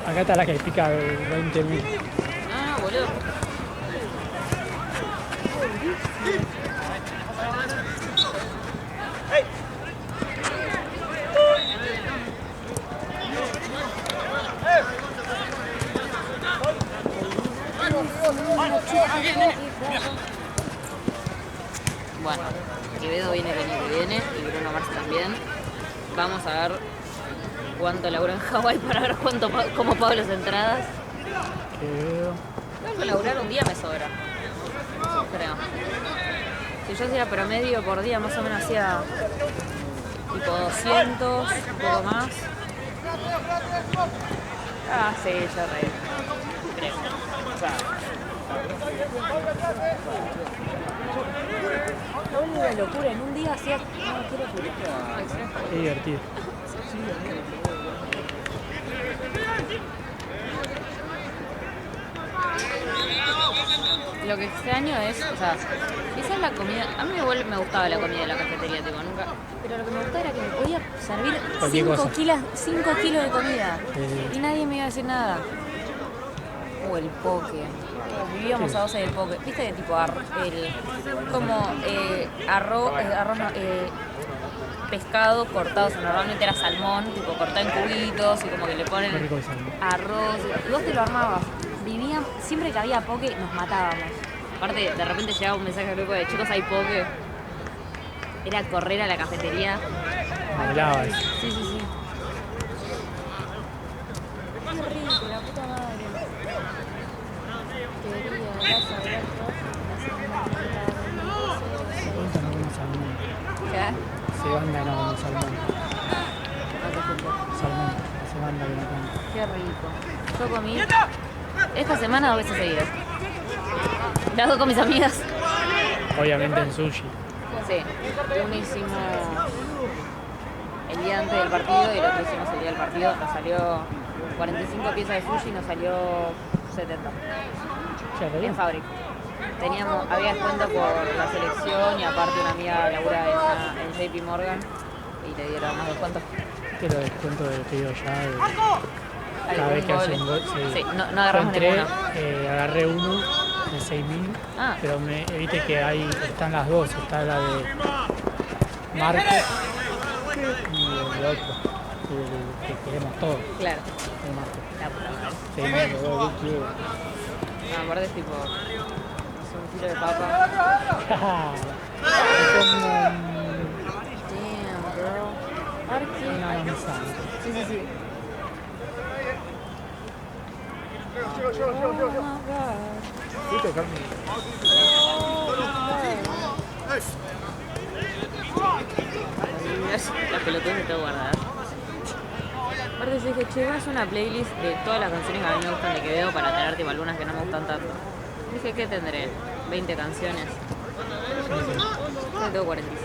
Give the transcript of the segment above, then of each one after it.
Acá está la que pica 20.000. No, boludo. Bueno, Quevedo viene el año que viene y Bruno Mars también. Vamos a ver cuánto laburo en Hawái para ver cómo pago las entradas. Quevedo. Creo que laburar un día me sobra. Creo. Si yo hacía promedio por día, más o menos hacía tipo 200, un poco más. Ah, sí, yo re. Creo. O sea. Una locura, en un día hacía. No, qué locura. Qué divertido. Lo que extraño es, o sea, esa es la comida. A mí me gustaba la comida de la cafetería, tipo, nunca. Pero lo que me gustaba era que me podía servir 5 kilos de comida. Y nadie me iba a decir nada. El poke. Vivíamos a 12 del poke. ¿Viste que tipo como arroz no, pescado cortado? O sea, normalmente era salmón, tipo cortado en cubitos y como que le ponen arroz. Y vos te lo armabas. Siempre que había poke nos matábamos. Aparte, de repente llegaba un mensaje al grupo de chicos, hay poke. Era correr a la cafetería. Hablabas. Sí. Qué rico, la puta madre. ¿Qué? Se banda no como salmón. Salmón, se banda que no como. Qué rico. Yo comí esta semana 2 veces seguidas. Las 2 con mis amigas. Obviamente en sushi. Sí. Uno hicimos el día antes del partido y el otro hicimos el día del partido. Nos salió 45 piezas de sushi y nos salió 70. En Fabric. Había descuento por la selección y aparte una amiga labura en JP Morgan y le dieron más descuento. Que lo descuento de pedido ya cada vez que hace un gol. Sí, no agarramos ninguno. Agarré uno de 6.000, pero viste que ahí están las dos, está la de Marcos y el otro, que queremos todos. Claro. El Marcos. Aparte es tipo, un kilo de papa. Damn, bro. Arqui. Una manzana. Sí. ¿Sí tocarme? Las pelotudas de todo guardadas. Aparte yo dije, che, es una playlist de todas las canciones que a mí me gustan de Quevedo para tener tipo algunas que no me gustan tanto. Dije, ¿qué tendré? 20 canciones. Yo tengo 45.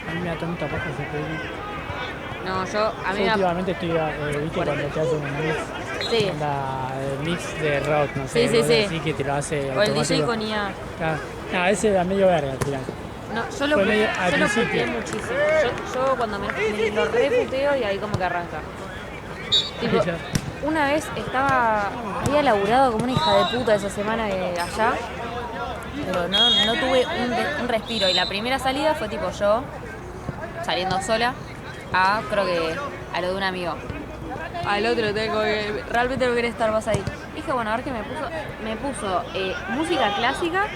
A mí me da tanta paja ese playlist. No, a mí últimamente estoy, viste, cuando te hacen un mix. Sí. El mix de rock, no sé. Sí. Así que te lo hace o el automático. DJ con IA. No, ese era medio verga al final. No, yo lo puteé muchísimo. Yo cuando me lo reputeo y ahí como que arranca. Tipo, una vez había laburado como una hija de puta esa semana allá, pero no tuve un respiro. Y la primera salida fue tipo yo, saliendo sola, creo que a lo de un amigo. Al otro tengo que realmente no quería estar más ahí. Dije, bueno, a ver qué me puso música clásica.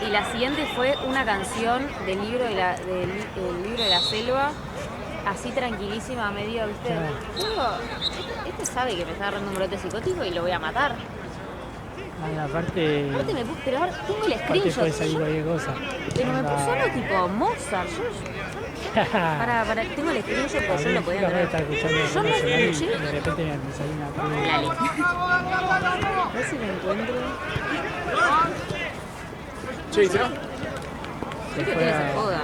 Y la siguiente fue una canción del libro de la selva, así tranquilísima, medio, ¿viste? Digo, este sabe que me está agarrando un brote psicótico y lo voy a matar. Aparte me puso, pero ahora tengo el screenshot. Puede salir cualquier cosa. Pero me puso algo tipo Mozart. Para, tengo el screenshot porque yo lo podía ver. Yo no escuché. Y de repente me salió una Lali. A ver si me encuentro. Sí, ¿sí? ¿Qué que se joda?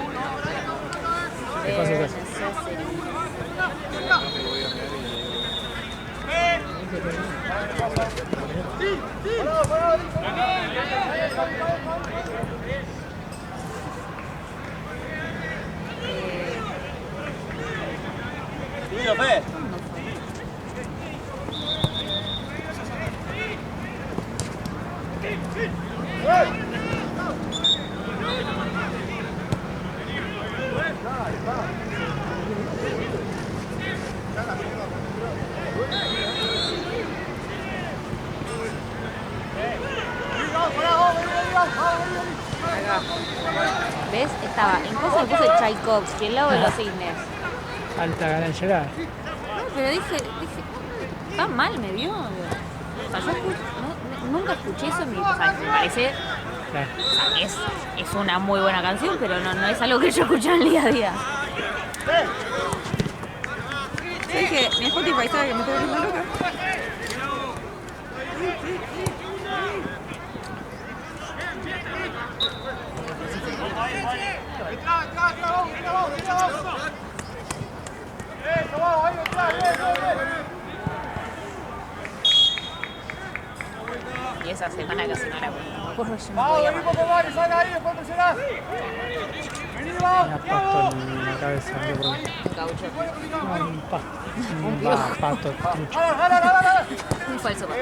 ¿Qué pasa? estaba en casa, me puse Tchaikovsky, el lago de los cisnes. Alta gana de llorar. No, pero dije, tan mal me dio. O sea, yo nunca escuché eso en mi... O sea, me parece... Claro. O sea, es una muy buena canción, pero no es algo que yo escucho en el día a día. Yo dije, mi Spotify sabe que me estoy volviendo loca. Y esa semana casi no la acuerdo, yo no podía más. Una pasto en la cabeza. Un caucho. No, un pasto. Un pasto trucho. Un falso pato.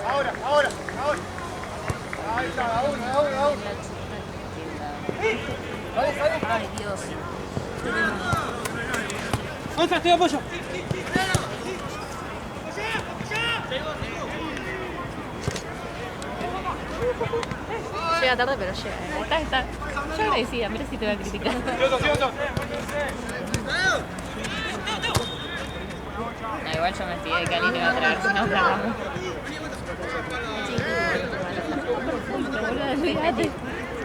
Ahora. Ahí está, a uno. Ay, Dios. ¡Contra, estoy apoyo! Llega tarde, pero llega. Está. Yo agradecida, mira si te va a criticar. No, igual yo me estudié que Aline iba a traer, si no grabamos.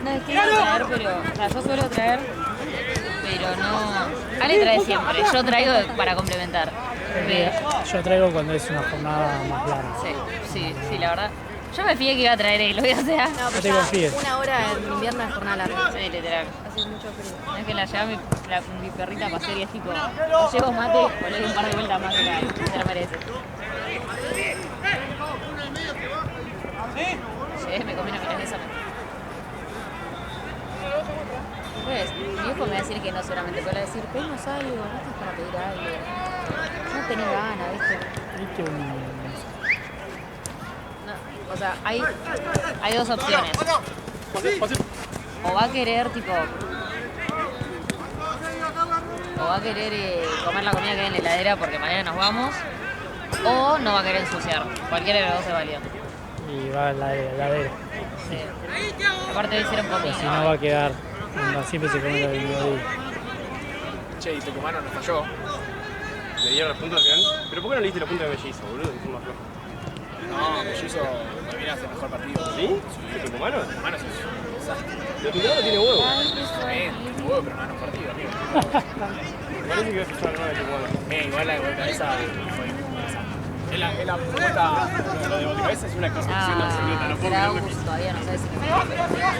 No, es que iba a traer, pero... O sea, yo suelo traer, pero no... Ale trae siempre, yo traigo para complementar. Yo traigo cuando es una jornada más larga. Sí, la verdad. Yo me fié que iba a traer él, o sea... No te confíes. Una hora en invierno es jornada larga. Sí, literal. Hace mucho frío. Es que la lleva mi perrita a pasear y es tipo... O llevo mate o le doy un par de vueltas más, se lo merece. Sí, me comí una milanesa. Pues, mi hijo me va a decir que no seguramente, pero va a decir, pedimos algo, no estás para pedir algo. No tenés ganas, ¿viste? Viste un... No, o sea, hay dos opciones. O va a querer, tipo... O va a querer comer la comida que hay en la heladera porque mañana nos vamos. O no va a querer ensuciar. Cualquiera de los dos es válido. Y va a la heladera. Sí. Aparte hicieron comida. Si no va a quedar... Siempre se come lo del mediodía. Che, y Tucumano nos falló. ¿Le dieron los puntos al final? ¿Pero por qué no le diste los puntos de Mellizo, boludo? Que son más flojos. No, Mellizo termina hace mejor partido. ¿Sí? ¿De Tucumano? Tucumano es un desastre. Pero Tucumano tiene huevo. Bien, tiene huevo, pero no ganó un partido, amigo. Parece que va a fichar la nueva de Tucumano. Igual la de vuelta esa fue un desastre. Es la propuesta, lo de Bolivia es una concepción absoluta, no puedo será creerlo. Augusto, todavía no sabe si lo tiene que operar.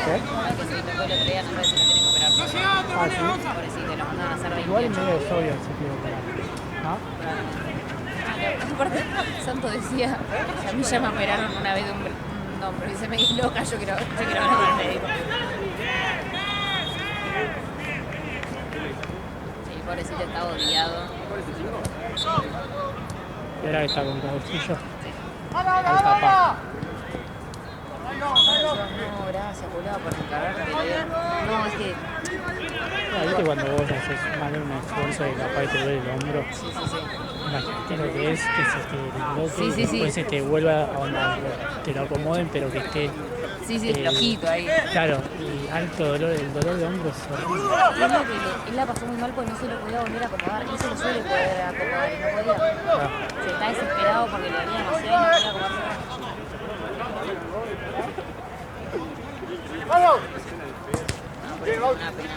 ¿Qué? La que se le tocó el otro día no sabe si lo tiene que operar. Ah, sí. Pobrecito, lo mandaron a hacer 28. Igual medio es obvio si quiero operar. ¿No? Aparte, Santo decía, a mí ya me operaron una vez de un hombro y se me disloca, yo quiero hablar con el médico. Sí, pobrecito está odiado. Era que está con bolsillo. No, gracias, boludo, por encargarte. No, es que... ¿Viste cuando vos haces mal un esfuerzo y capaz te duele el hombro? Sí. Imagínate lo que es que se te desbloque Sí. y después se te vuelva a onda, te lo acomoden pero que esté... Sí, flojito ahí. Claro, y alto dolor, el dolor de hombro es horrible. Y es lo que él la pasó muy mal porque no se lo podía volver a acomodar. Él se lo suele poder acomodar y no podía. Se está desesperado porque le venía demasiado y no podía acomodarse. ¡Vamos! No, pero es una pena.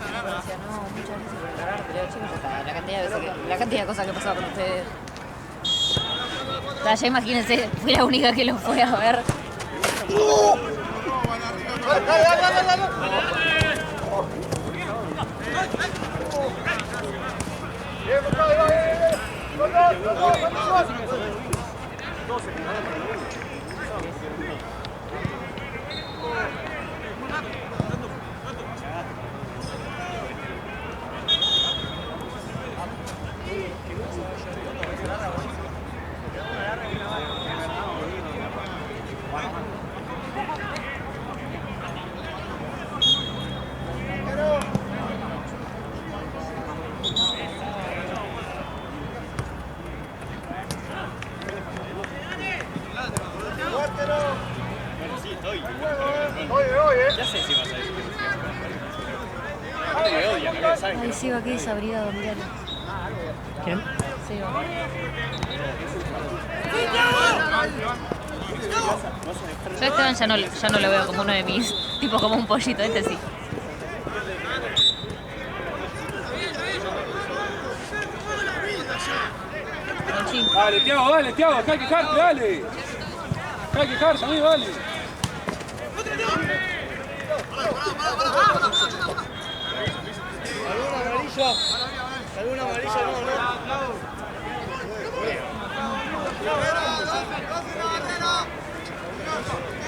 Yo decía, no, muchas gracias por encargar, pero chicos, ya está. La cantidad de cosas que pasaba con ustedes. O sea, ya imagínense, fui la única que lo fue a ver. Ay, Seba, qué desabrigado, miralo. ¿Quién? Seba. Yo a Esteban ya no lo veo como uno de mis, tipo como un pollito, este sí. Dale, Thiago, acá hay que quejarte, dale. Acá hay que quejarse, amigo, dale. ¿Alguna amarilla? No.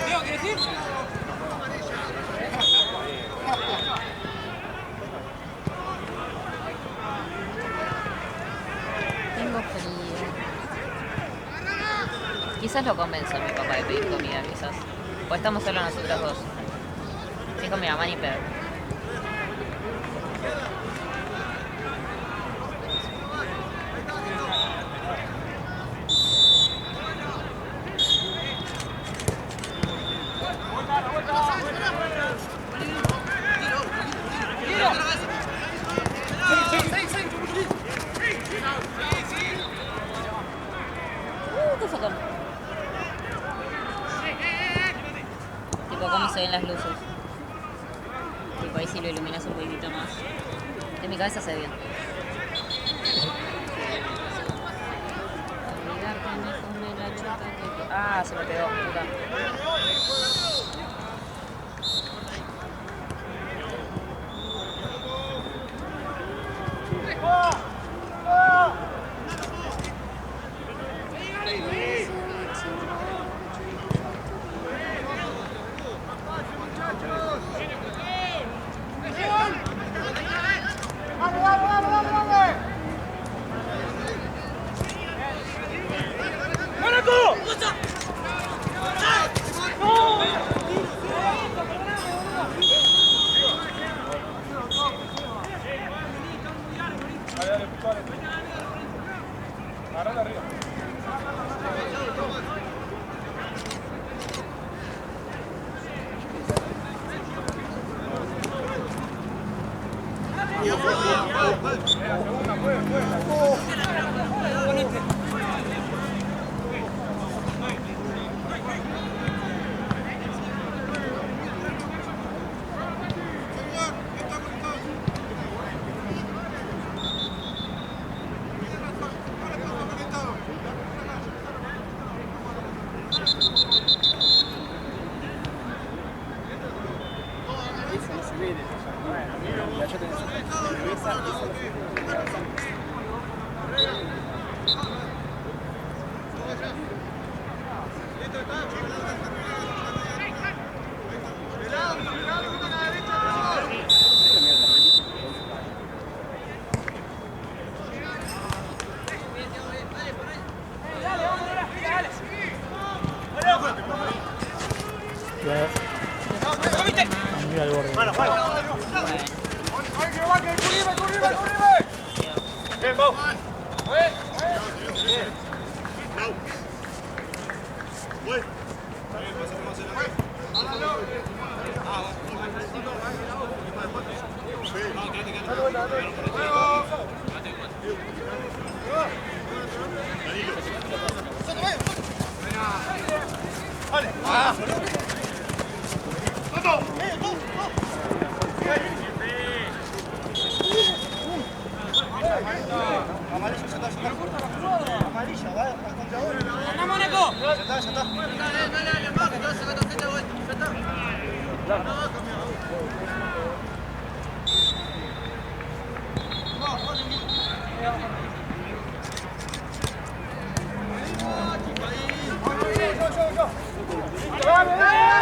Diego, ¿quieres ir? Tengo frío. Quizás lo convenzo a mi papá de pedir comida, quizás. O estamos solo nosotros dos. Sí, con mi mamá ni pedo. ¿Qué sacó? Tipo, ¿cómo se ven las luces? Tipo, ahí sí lo iluminas un poquitito más. De mi cabeza se ve bien. Ah, se me quedó, puta. ¡Gala ahí!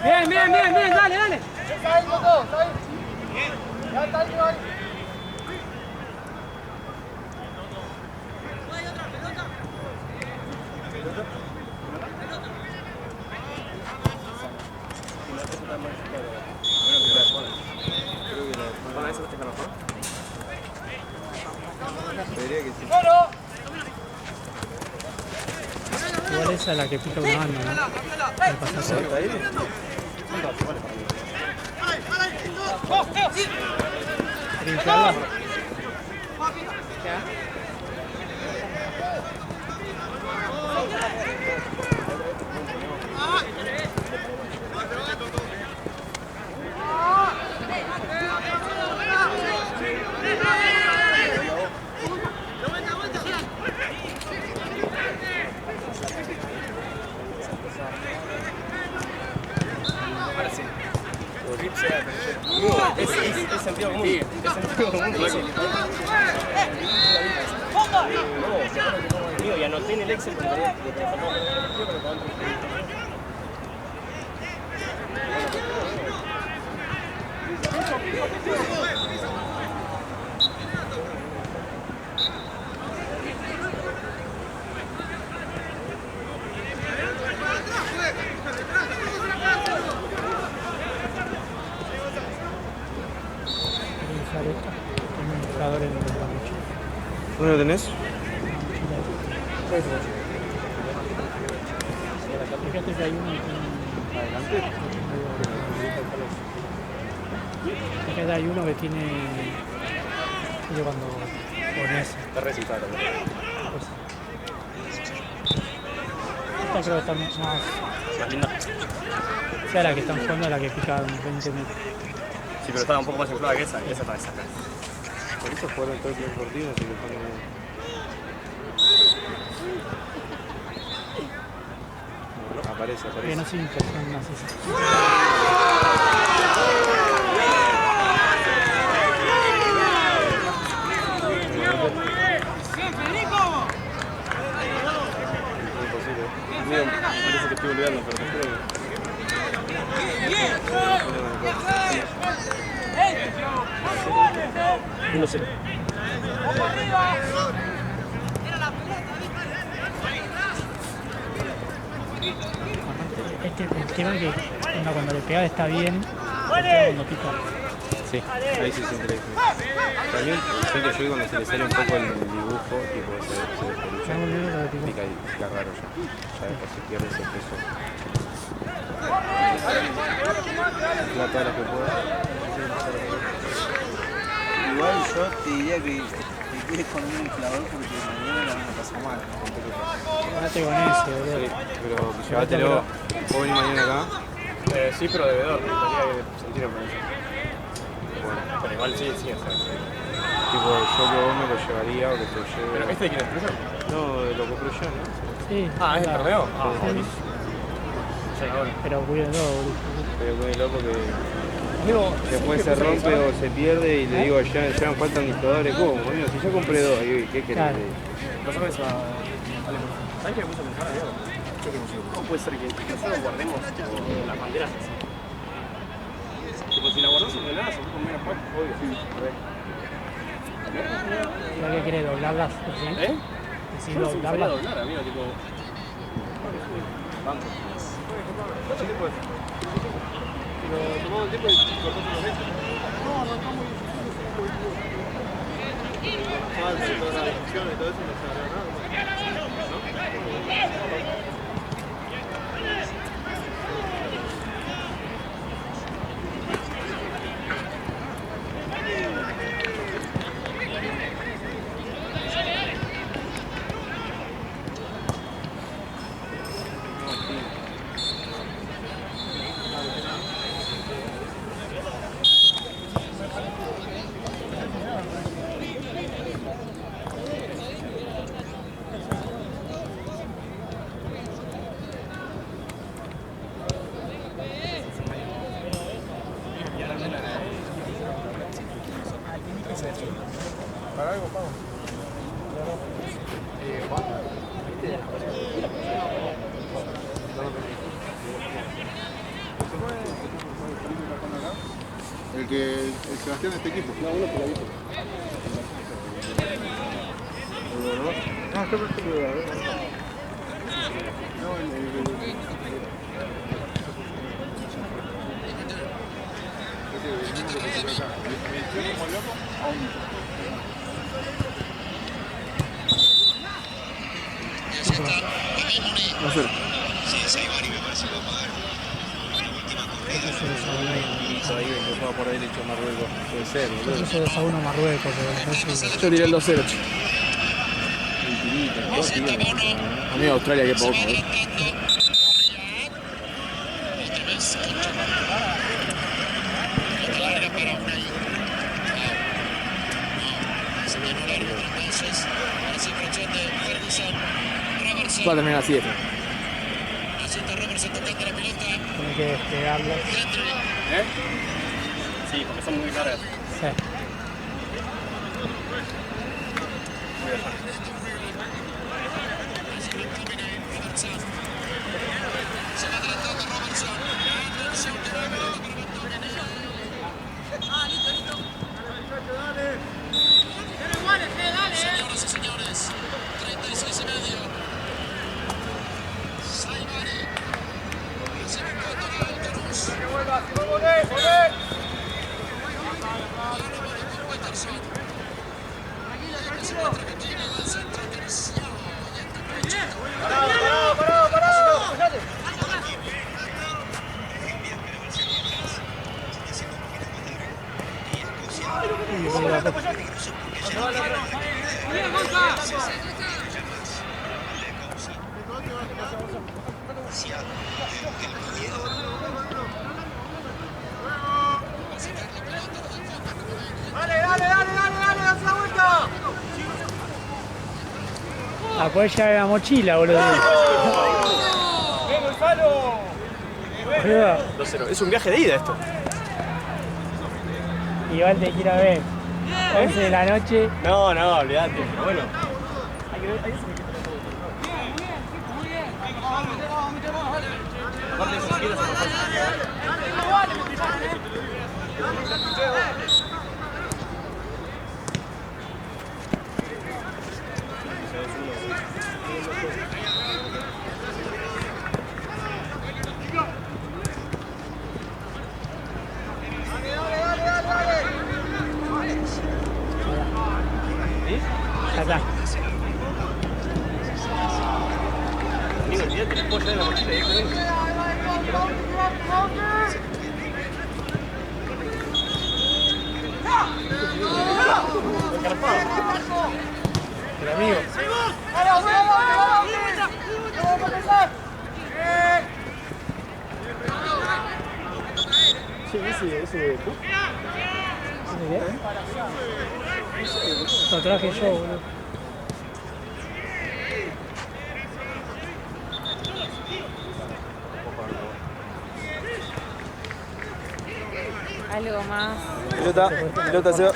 Bien, bien, bien, bien, dale, dale. Igual esa es la que pica una banda, ¿no? El pasaje. Brincarla. Es sentido común. Es sentido común. No, y anoté en el Excel porque te faltaba poner el partido, pero cuando ¿Dónde lo tenés? Fíjate que hay uno que hay uno que tiene yo cuando pones te resulta también. esta creo que está más Más linda. o sea la que están jugando la que pica 20 metros. Sí, pero estaba un poco más inflada que esa, y esa está esa. Por eso jugaron todo el primer partido, así que ponen... Aparece. Que no se infectan más esas. Mío, parece que estoy olvidando, pero te juro que... 1-0. El tema es que cuando le pega está bien, cuando pica. Sí, ahí sí siente la diferencia. También siento yo que cuando se le sale un poco el dibujo, tipo se pica y pica raro ya. Ya después se pierde ese peso. La todas las que pueda. Igual yo te diría que te quedes con un inflador porque mañana la van a pasar mal. Quédate con ese, boludo. Sí, pero llévatelo. ¿Puedo venir mañana acá? Sí, pero de bebedor, me gustaría que sentieran por eso. Bueno, Pero igual sí, o sea. tipo, yo que vos me lo llevaría o que te lo lleve. ¿Pero este de quién es? ¿Presa? No, lo compré yo, ¿no? Sí. Ah, ¿es el torneo? Ah, Sí. buenísimo. Ya ahora. Pero cuídalo, boludo. Pero muy loco que Amigo, después se rompe o se pierde y le digo, ya me faltan disparadores. ¿Cómo? Amigo, si yo compré dos, y ¿qué querés? Claro. no sabes a... ¿Sabes qué me puse a pensar, amigo? ¿Cómo puede ser que nosotros guardemos las banderas así? Tipo, si la guardamos en nada, se ocupa menos juego, obvio. ¿Para qué querés doblarlas? ¿Sí? ¿Eh? Sí, Yo no sé si doblarlas. doblar, amigo, tipo... Banco. ¿Cuánto tiempo es? Pero tomamos el tiempo y cortamos los restos. No, está muy difícil. Toda la discusión y todo eso no se habrá nada. el Sebastián de este equipo. No, uno que lo dijo. No, está perfecto. No, No sé. Ahí empezó por derecho Marruecos. Puede ser, Yo puse 2-1 Marruecos, pero no sé. Yo tiré el 2-0. Amigo, Australia, qué poco, Va a terminar 7. Tiene que despegarlo. ¿Eh? Sí, porque son muy largas. Sí. Señoras y señores, 36 y medio. Saibari. Recibe un contra Alcaraz. Peterson. Que se encuentra con Gina en el centro terciado. A poder llevar la mochila, boludo. Boludo. 2-0. Es un viaje de ida esto. Igual te quiero ver. 11 de la noche. No, olvídate. Pero bueno. Hay que ver. Aparte de eso, si quieres, Ya está. amigo, olvídate, les puedo llevar la mochila directamente. Pero amigo. Sí, ese. Lo traje yo, boludo. Algo más. Pelota se va.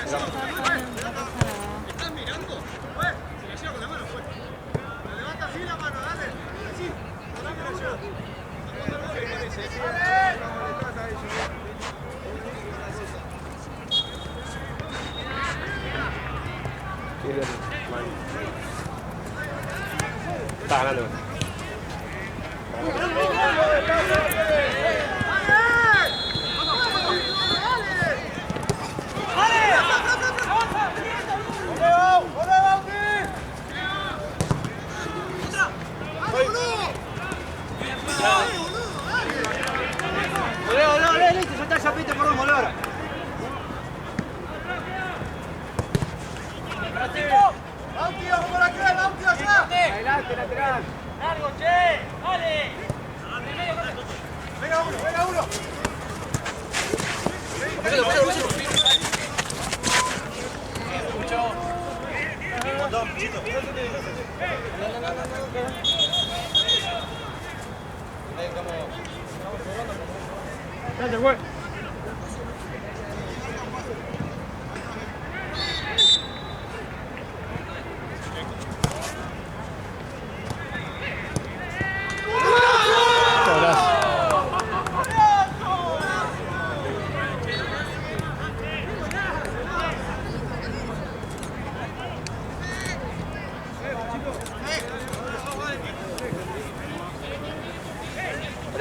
Está ganando. Listo, ya está, ya piste por un molor. Adelante, lateral. Largo, che. Dale. Venga uno. Dale, güey.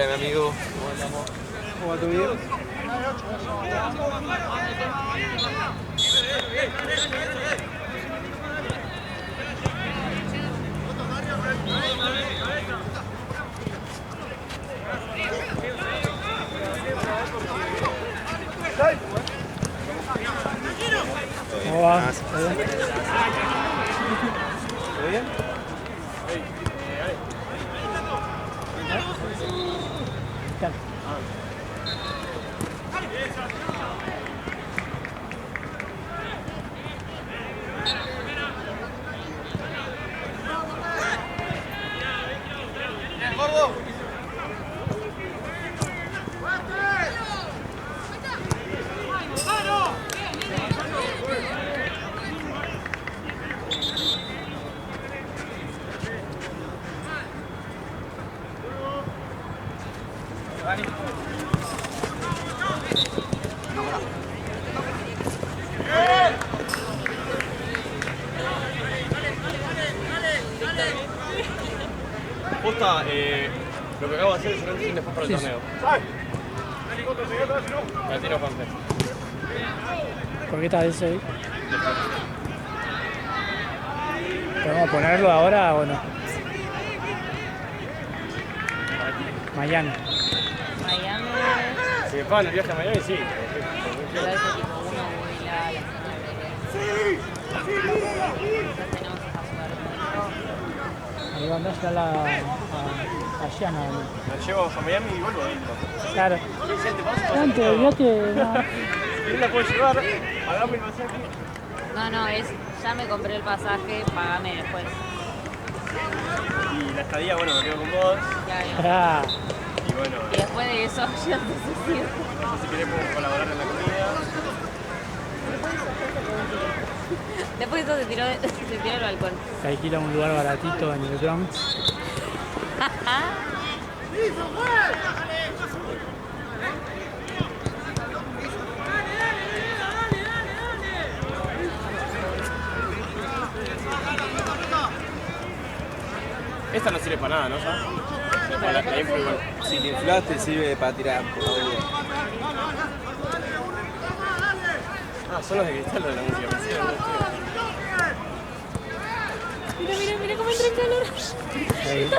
Hola, mi amigo. ¿Cómo va tu video? ¿Cómo va? ¿Todo bien? Posta, lo que acabo de hacer es un después para el torneo. Latino Panther. ¿Por qué está ese ahí? ¿Podemos ponerlo ahora o no? Miami. Miami. Si me pagan el viaje a Miami, sí. Pero ese tipo uno vuela a la semana que viene. Ya tenemos esa suerte. Ahí va a andar ya a Gianna. Me llevo a Miami y vuelvo. Claro. ¿Te pasa? Antes del viaje, no. Si la puedo llevar, pagame el pasaje. No, es ya me compré el pasaje, pagame después. Y la estadía, bueno, me quedo con vos. Ah, Y bueno, Y después de eso yo necesito. si querés podemos colaborar en la comida. Después de eso se tiró al balcón. se alquila un lugar baratito en el Bronx. Esta no sirve para nada, ¿no? La info igual. Si te inflas te sirve para tirar por la duda. Ah, son los de cristal de la música. Mira cómo entra en calor. Ahí.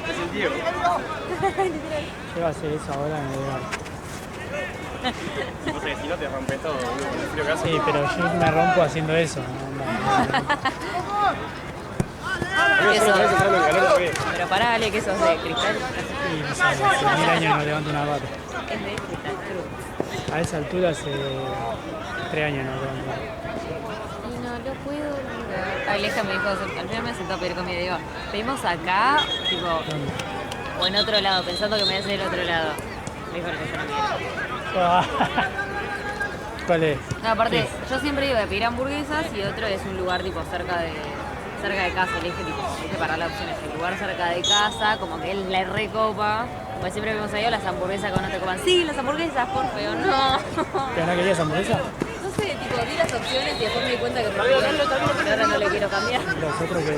Es el Diego. Yo voy a hacer eso ahora en el lugar. O sea, que si no te rompes todo, boludo, con el frío que hace. Sí, pero yo me rompo haciendo eso. Eso. Entrando en calor también. Pero pará, Ale, que sos de cristal. Y no sé, hace 1000 años no levanto una pata. Es de cristal. A esa altura hace 3 años no levanto una pata. Y no lo puedo olvidar. Aleja me dijo, al final me sentó a pedir comida y digo, pedimos acá, tipo, o en otro lado, pensando que me voy a hacer el otro lado. Me dijo que yo no quiero. ¿Cuál es? No, aparte, Sí. yo siempre digo de pedir hamburguesas y otro es un lugar tipo cerca de casa. Le dije para la opción es el lugar cerca de casa, como que él la recopa. Pues siempre vemos ahí las hamburguesas que no te coman. Sí, las hamburguesas, por feo, no. ¿Pero no querías hamburguesa? No sé, tipo, di las opciones y después me di cuenta que prefiero pero ahora no le quiero cambiar. Los otros que...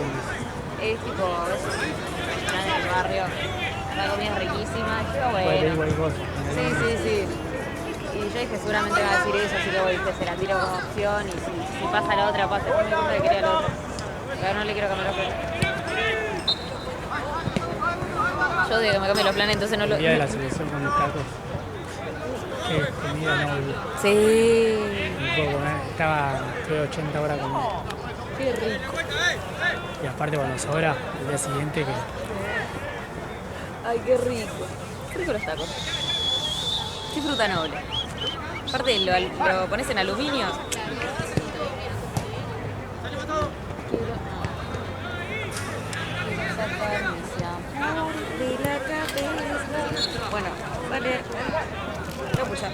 Es tipo, es una del barrio. La comida es riquísima. Y dije, Puede pedir bueno. cualquier cosa. Sí. Y yo dije, seguramente va a decir eso, así que voy, se la tiro como opción y si pasa la otra, pasa. Después me di cuenta que quería la otra. Pero no le quiero cambiar los planes. Yo digo que me cambie los planes, entonces no lo... El día de la selección con los tacos. Qué comida no olvidé. Sí. No puedo comer. Estuve 80 horas comiendo. Qué rico. Y aparte cuando sobra, el día siguiente que... Ay, qué rico. Qué rico los tacos. Qué fruta noble. Aparte lo pones en aluminio. Bueno, vale. Lo pucha.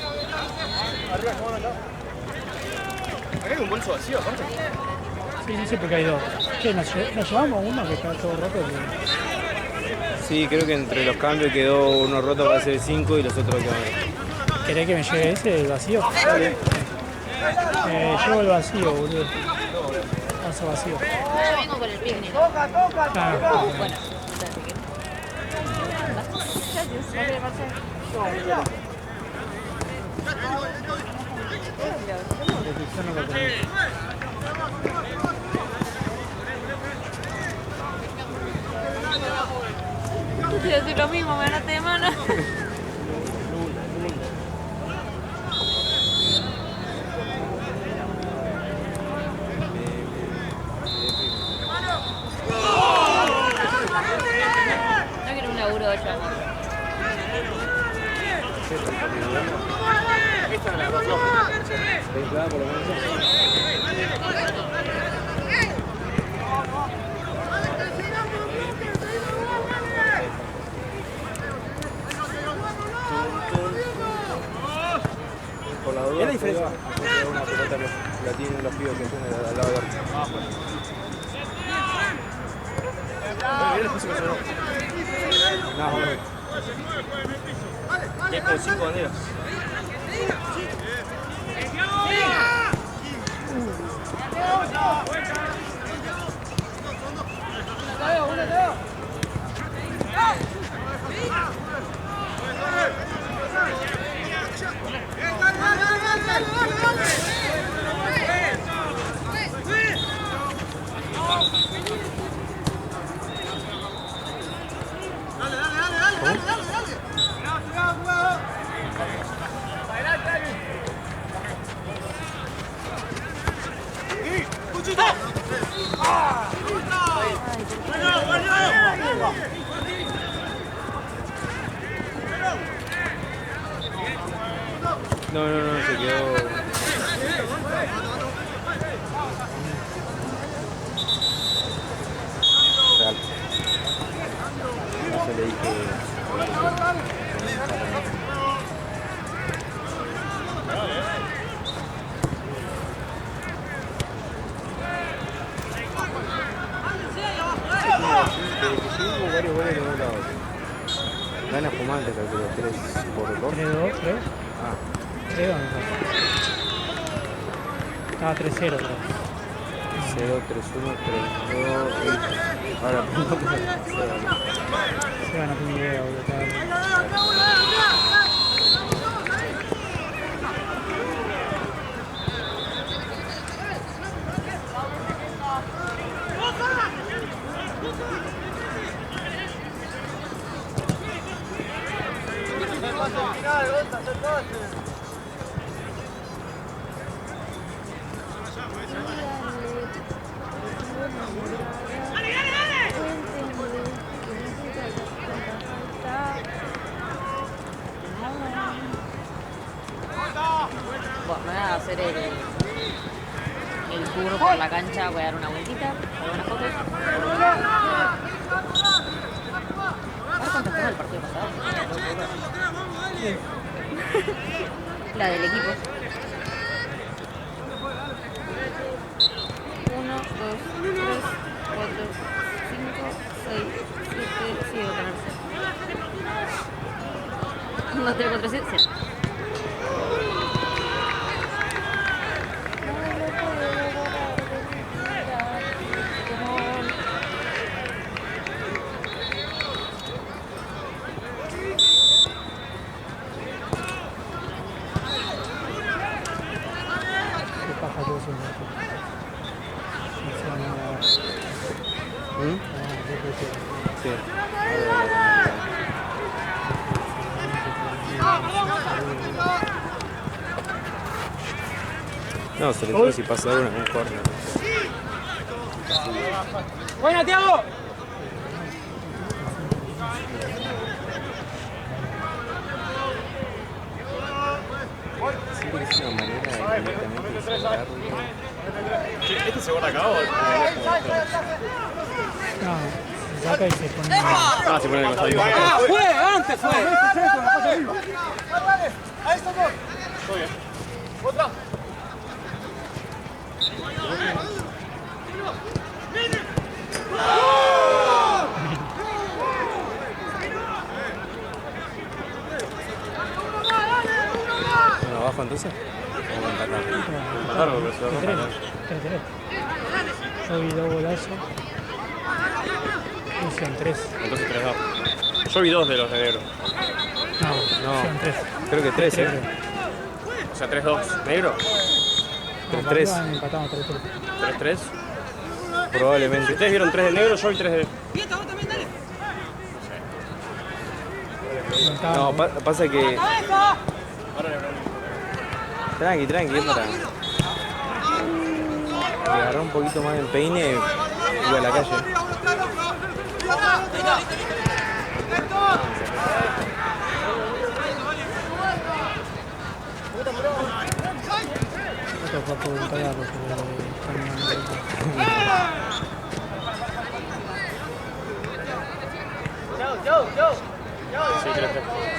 Acá hay un bolso vacío, aparte. Sí, porque hay dos. ¿Qué? ¿Nos llevamos uno que está todo roto? Sí, creo que entre los cambios quedó uno roto para hacer 5 y los otros quedaron. ¿Querés que me lleve ese, el vacío? Dale. Llevo el vacío, boludo. vaso vacío. Yo vengo con el picnic. Claro. Bueno, entonces, ¿qué? Gracias. ¿No quiere pasar? Yo no lo tengo. Te voy a decir lo mismo, me ganaste de mano. No quiero un laburo de 8 años. Esta es la dos flojas. Templada por lo menos. Por la duda, ¿Qué es la diferencia? una pelota la tienen los pibes que están al lado del arco. No, hombre. Y es con 5 banderas. No, se quedó. Real. No se le dije. Hubo varios goles de un lado. Gana Fumante, calculo, 3-2. 3-2, creo. Ah. 3-2, estaba 3-0, creo. 0, 3-1, 3-2. Ahora, Se van a tener idea, boludo. Bueno, me voy a hacer el tour por la cancha, voy a dar una vueltita, algunas fotos. A ver cuánto fue el partido pasado. La del equipo. 1, 2, 3, 4, 5, 6, 7, sí, debo tener 1, 2, 3, 4, 5, 6. Sí. No, sobre todo si pasa una en un corner. ¡Buena, Thiago! Siempre es una manera de directamente sacarlo. ¿Este se guarda acá o...? No, se saca y se pone. Ah, se pone en el costadito. ¡Ah, fue! ¡Antes fue! ¡A estos dos! Todo bien. ¡Otra! Bueno, ¿abajo entonces? ¿O empatar? Mataron, pero se va a 3-3. Yo vi 2 golazos. Hicieron 3. Entonces 3-2. Yo vi 2 de los de negro. No, No, hicieron 3. creo que 3, ¿eh? O sea, 3-2. ¿Negro? 3-3. Empatamos 3-3. 3-3. Si Probablemente. ustedes vieron 3 de negro, yo vi 3 de... No, pasa que... Tranqui, es para... Que agarrar un poquito más el peine y iba a la calle. Esto fue por voluntariado porque Sí, 3-3.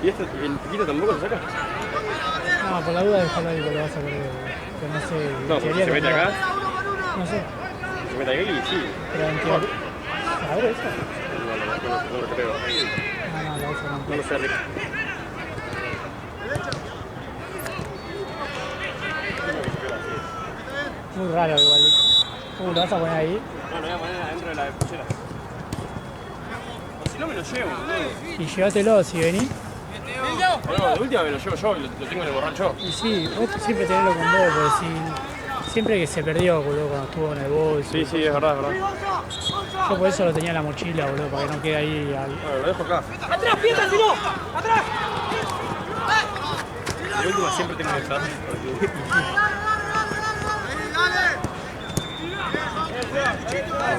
¿Y el piquito tampoco lo saca? no, por la duda dejarlo ahí porque lo vas a perder. Que no sé. No, porque se mete acá. No sé. Se mete aquí y sí. Pero en teoría. A ver, eso. No lo creo. No, la uso No lo sé, Rick. muy raro igual. ¿Lo vas a poner ahí? No, lo voy a poner adentro de la puchera. O si no me lo llevo, boludo. Y llévatelo si venís. No, de última me lo llevo yo y lo tengo en el borracho. Y sí, vos siempre tenelo con vos, porque si, siempre que se perdió, boludo, cuando estuvo en el bolso. Sí, sí, es verdad, es verdad. Yo por eso lo tenía en la mochila, boludo, para que no quede ahí. Bueno, lo dejo acá. ¡Atrás, piensa, si no! ¡Atrás! De última siempre tengo que estar.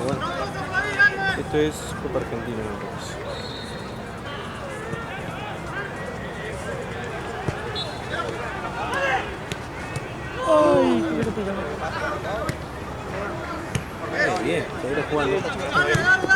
Bueno. Esto es Copa Argentina, me parece. Ay, Bien, seguirá jugando. No.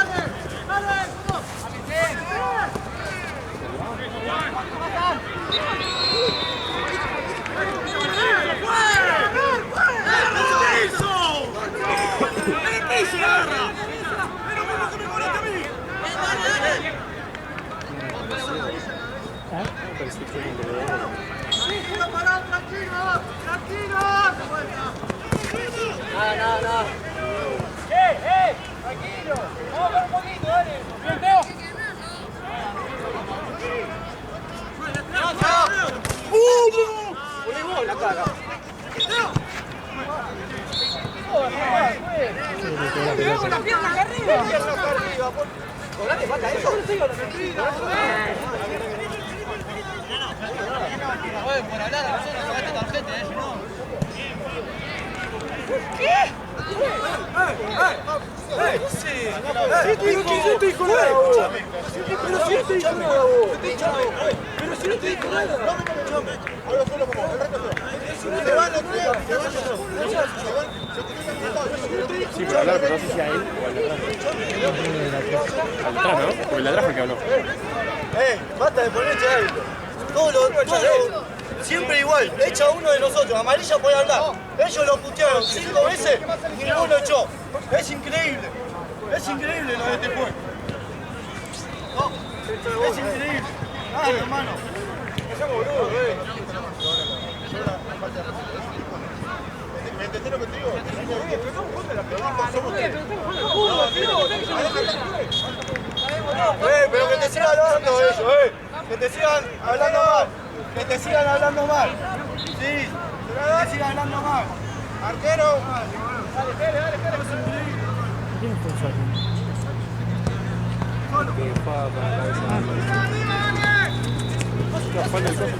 Tranquilo. Vamos a ver un poquito, dale. Bien, Teo. Voleibol, la cara. Luego la pierna acá arriba. La pierna acá arriba. ¿Cobrate falta eso? Oye, por hablar a nosotros sacaste tarjeta, no. ¿Qué? Sí, te dijo nada, pero si no te dijo nada, pero si no te dijo nada. Sí, por hablar, pero no sé si a él o al de atrás. Al de atrás, ¿no? Porque el de atrás fue el que habló. Basta de ponerte árbitro. Todo siempre igual. Echa uno de nosotros. Amarilla puede hablar. Ellos lo putearon 5 veces y ninguno echó. Es increíble. Es increíble lo de este juego. Es increíble. Dale, hermano. ¿Me entendés lo que te digo? Pero que te sigan hablando ellos, que te sigan hablando mal. Que te sigan hablando mal. Sí, que te sigan hablando mal. Arquero. Dale. ¿Quién puso aquí? Que juega con la cabeza. No, falta el coso,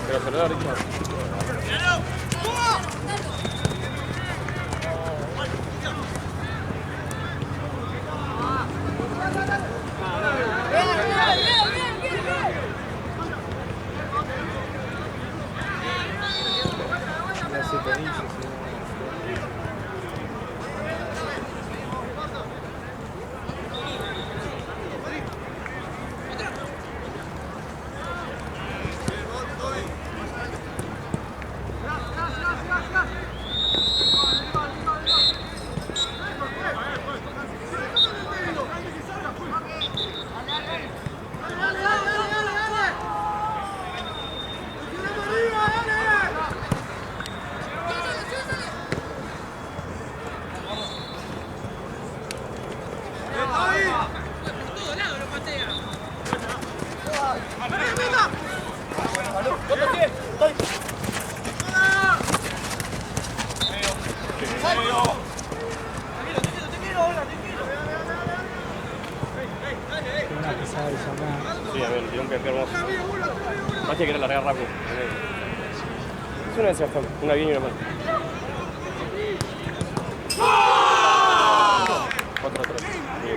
pero se lo da ahorita. quiere largar rápido. Es una desafío, una bien y una mal. Otro. Y ya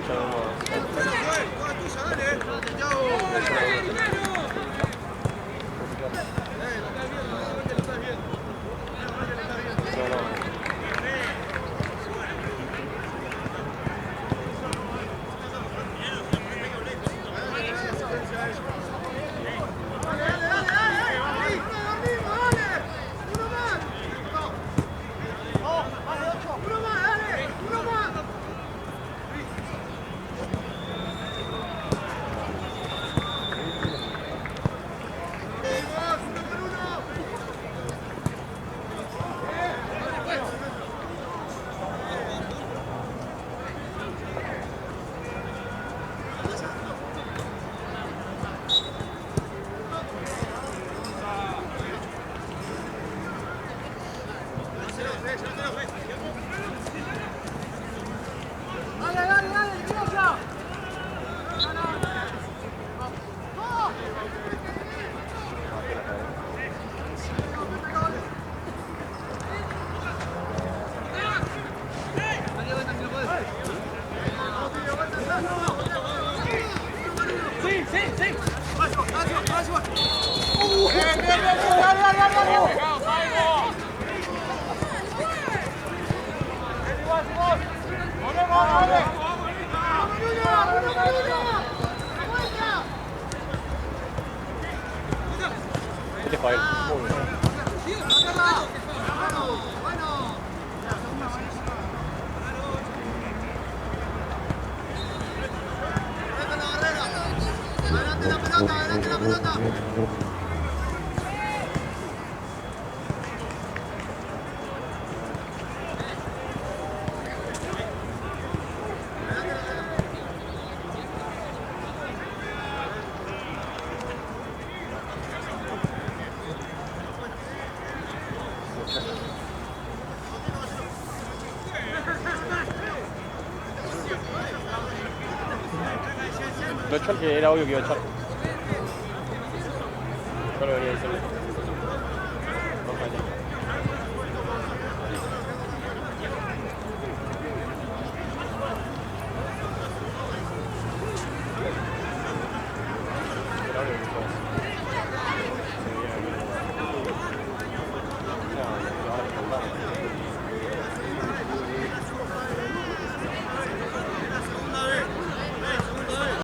Este fue él. Muy bien. Lo echó el que era obvio que iba a echar. Yo lo venía diciendo.